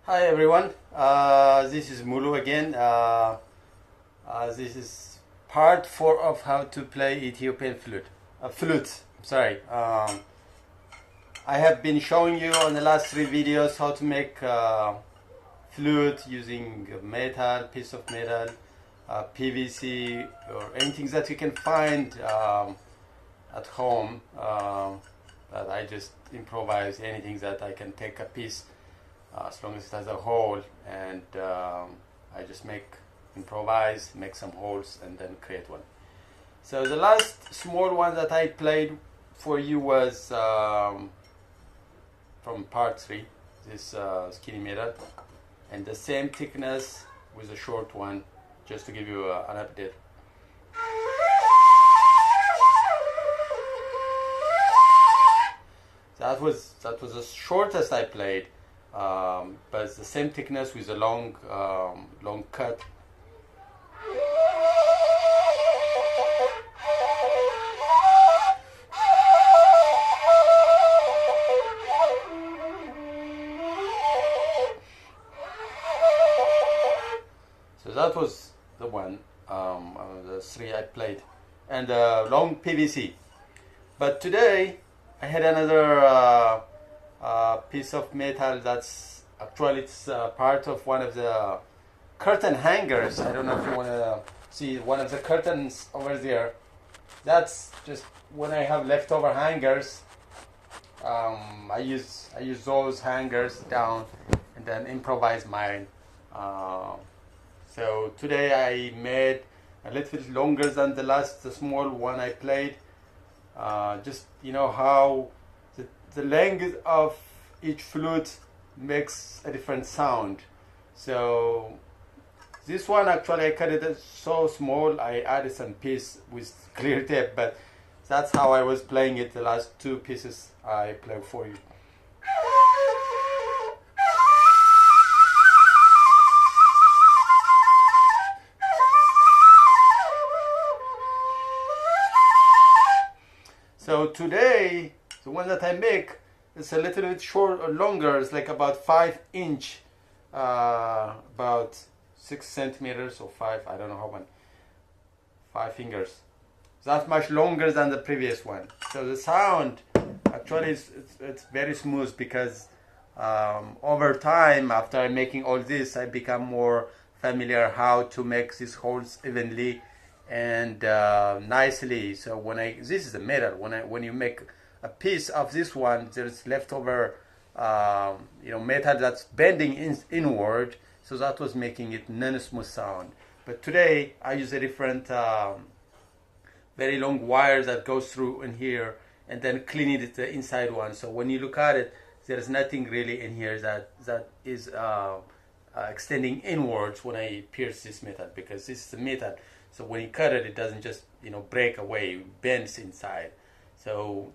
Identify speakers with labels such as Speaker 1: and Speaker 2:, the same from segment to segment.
Speaker 1: Hi everyone, this is Mulu again. This is part 4 of how to play Ethiopian flute. Sorry. I have been showing you on the last 3 videos how to make flute using metal, piece of metal, PVC, or anything that you can find at home. That I just improvise anything that I can take a piece. As long as it has a hole, and I just improvise, make some holes, and then create one. So the last small one that I played for you was from part 3, this skinny metal, and the same thickness with a short one, just to give you an update. That was the shortest I played. But it's the same thickness with a long cut. So that was the one, the 3 I played, and long PVC. But today I had another piece of metal that's actually part of one of the curtain hangers. I don't know if you want to see one of the curtains over there. That's just when I have leftover hangers. I use those hangers down and then improvise mine. So today I made a little bit longer than the small one I played. Just how the length of each flute makes a different sound. So this one actually I cut it so small, I added some piece with clear tape, but that's how I was playing it the last 2 pieces I played for you. So today, the one that I make is a little bit short or longer. It's like about 5-inch, about 6 centimeters or 5. I don't know how many. 5 fingers. That's much longer than the previous one. So the sound actually it's very smooth because over time, after making all this, I become more familiar how to make these holes evenly and nicely. So this is the metal. When you make a piece of this one, there's leftover metal that's bending inward, so that was making it non-smooth sound. But today I use a different very long wire that goes through in here and then cleaning it the inside one. So when you look at it, there's nothing really in here that is extending inwards when I pierce this metal, because this is the metal. So when you cut it, it doesn't just break away, it bends inside. So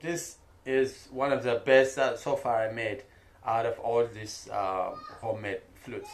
Speaker 1: this is one of the best so far I made out of all these homemade flutes.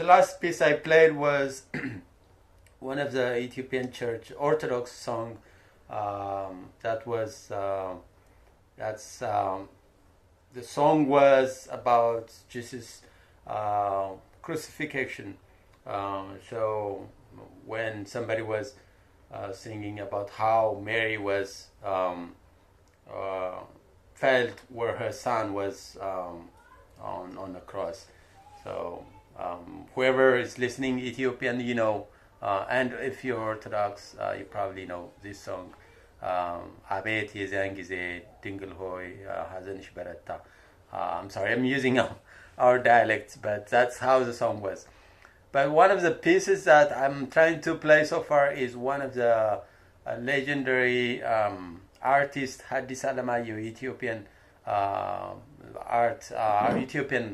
Speaker 1: last piece I played was one of the Ethiopian Church Orthodox song. That was that's The song was about Jesus' crucifixion. So when somebody was singing about how Mary was felt where her son was on the cross. So whoever is listening Ethiopian, you know, and if you're Orthodox, you probably know this song. አቤት የዚያን ጊዜ ድንግል ሆይ ሐዘንሽ በረታ. I'm sorry, I'm using our dialect, but that's how the song was. But one of the pieces that I'm trying to play so far is one of the legendary artist Haddis Alamayo, Ethiopian Ethiopian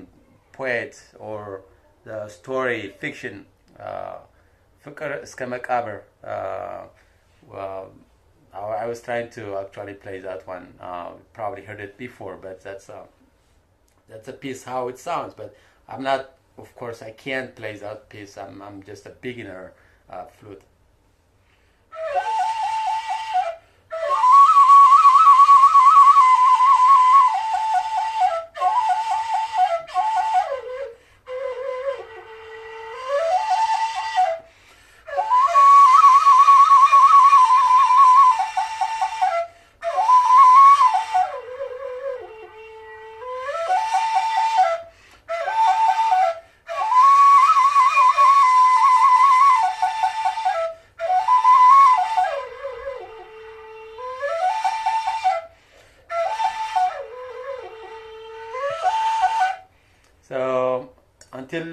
Speaker 1: poet, or the story fiction ፍቅር እስከ መቃብር. I was trying to actually play that one. Probably heard it before, but that's a piece how it sounds. But I'm not, of course, I can't play that piece. I'm just a beginner flute. So until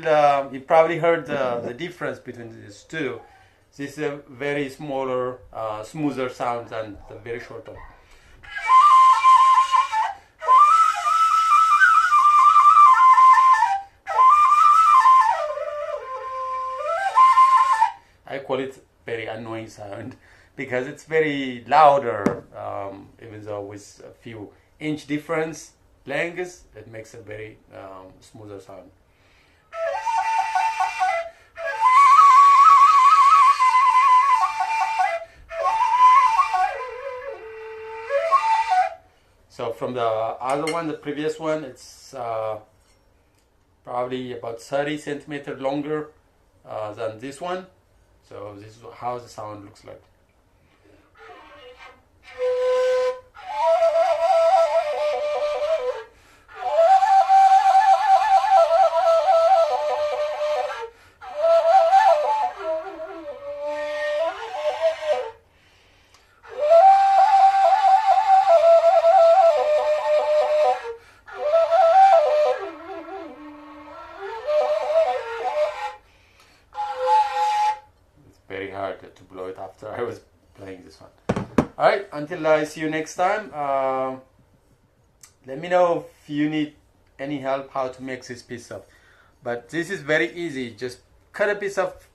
Speaker 1: you probably heard the difference between these two. This is a very smaller, smoother sound than the very short one. I call it very annoying sound because it's very louder, even though with a few inch difference lengths, it makes a very smoother sound. So from the other one, the previous one, it's probably about 30 centimeters longer than this one. So this is how the sound looks like. Very hard to blow it after I was playing this one. Alright, until I see you next time, let me know if you need any help how to make this piece up. But this is very easy. Just cut a piece of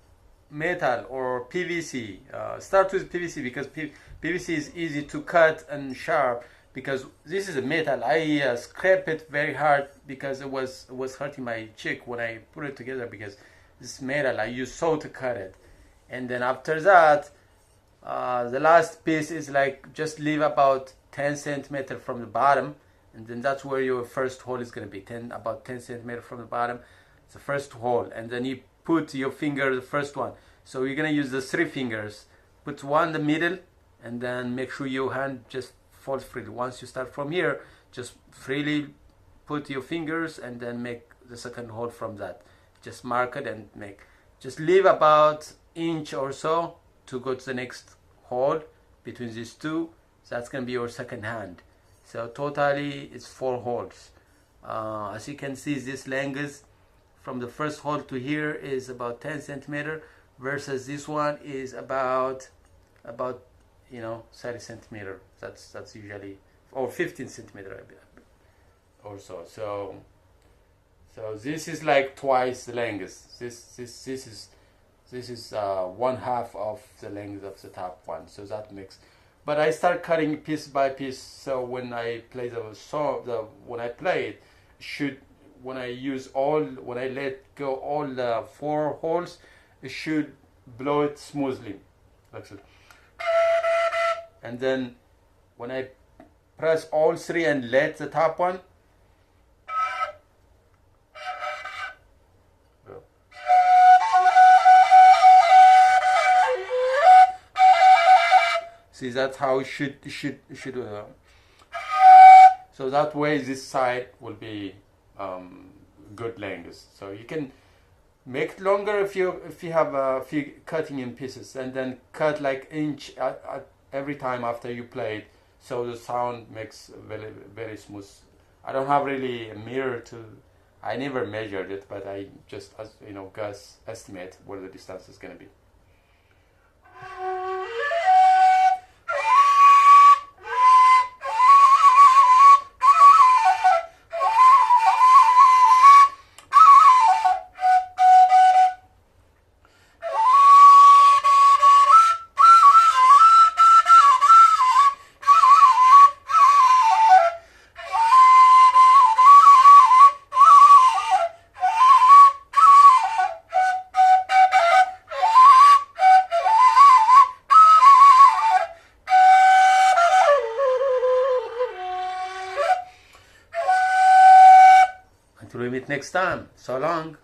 Speaker 1: metal or PVC. Start with PVC because PVC is easy to cut and sharp, because this is a metal. I scrape it very hard because it was hurting my cheek when I put it together, because this metal, I use saw to cut it. And then after that, the last piece is like just leave about 10 centimeters from the bottom, and then that's where your first hole is going to be. About 10 centimeters from the bottom, it's the first hole, and then you put your finger, the first one. So you're going to use the 3 fingers. Put one in the middle, and then make sure your hand just falls freely. Once you start from here, just freely put your fingers, and then make the second hole from that. Just mark it and make. Just leave about inch or so to go to the next hole between these two. So that's going to be your second hand. So totally it's 4 holes. As you can see, this length from the first hole to here is about 10 centimeters, versus this one is about 30 centimeters. That's usually, or 15 centimeters or so. So this is like twice the length. This is 1/2 of the length of the top one. So that makes. But I start cutting piece by piece. So when I play when I play it, when I let go all the 4 holes, it should blow it smoothly, like so. And then when I press all 3 and let the top one, see, that's how it should so that way this side will be good length. So you can make it longer if you have if you cutting in pieces, and then cut like inch at every time after you play it, so the sound makes very, very smooth. I don't have really a mirror to, I never measured it, but I just, as you know, guess, estimate where the distance is going to be. Until we meet next time, so long.